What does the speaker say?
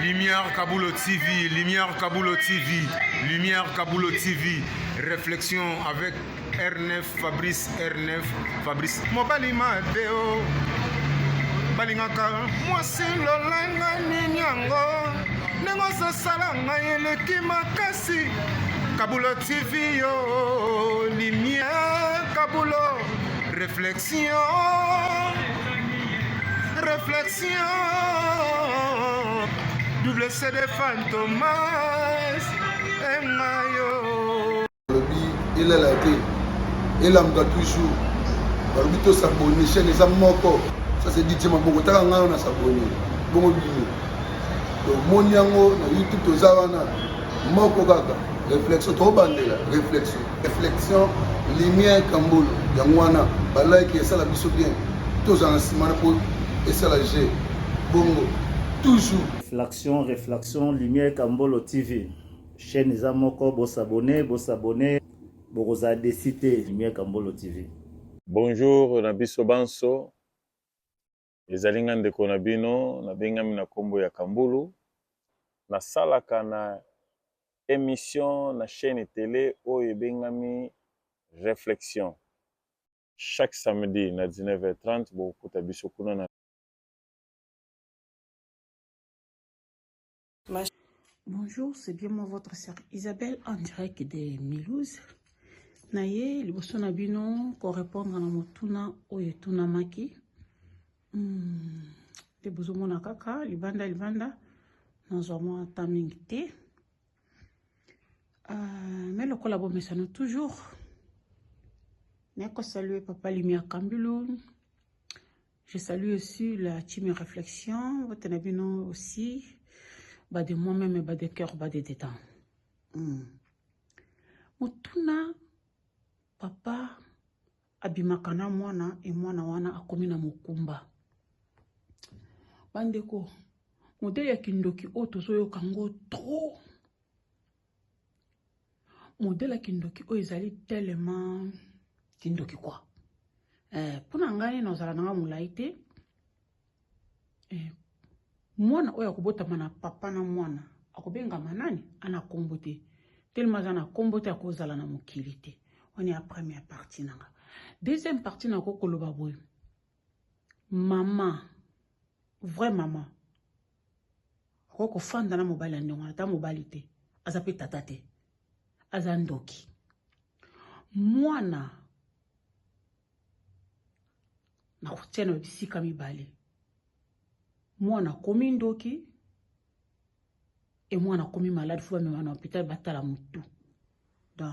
Lumière Kaboulo TV, Lumière Kaboulo TV, Lumière Kaboulo TV. Réflexion avec R9, Fabrice R9, Fabrice. Mobali Madeo, Balingaka, moi c'est l'olanga ninyango, nengo salanga eleki makasi. Kaboulo TV yo, Lumière Kaboulo, réflexion. Réflexion, double CD Fantomas, Mayo. Il est là, il a toujours. Barbito s'abonne, chaîne les amoko. Ça c'est dit, Maboko, t'as un s'abonner. Bon, mon yango, YouTube, aux Zawana, Moko Gaga, réflexion, trop bandé, réflexion, réflexion, lumière Kamboul, Yangwana, Balai qui est ça la biso bien, tous en ciment pour. Et c'est la G. Bongo. Toujours. Réflexion, Lumière Kambolo TV. Chaîne Zamoko, bo s'abonner, Boroza décité, Lumière Kambolo TV. Bonjour, Nabiso Banso. Les Alingan de Konabino, Nabengami na Kombo ya Kambulu. Na salaka na émission na chaîne télé Oye Bengami Réflexion. Chaque samedi na 19h30, beaucoup Tabiso Kuna na. Bonjour, c'est bien moi votre sœur Isabelle en direct de Milouze. Naye, liboso na bino ko répondre na motuna oyo tuna maki. Te bozo mona kaka libanda na zoma tamingite. Mais le collabo mesano toujours. Neko saluer papa Lumière Kambulu. Je salue aussi la team Réflexion, votre nabino aussi. Bas de moi-même, bas de cœur, bas de détente. Motuna, papa, abimakana mwana, et mwana wana akomina mukumba. Bandeko, modèle ya kindoki oto soyo kango trop. Modèle ya kindoki o ezali tellement kindoki quoi. Pour n'angani na ozala nanga mulaite. Mwana oya kubota mana papa na mwana akobenga manani ana kombote tellement ana kombote akozala na mokilité. On est à première partie nanga. Deuxième partie na ko koloba boy. Maman, vraie maman. Ko fanda na mobali ndonga ta mobalité. Azape tatate. Azandoki. Mwana na kutiana bisika mibale. Mwana komi ndoki et mwana komi malade faut même en hôpital batala mutu. Donc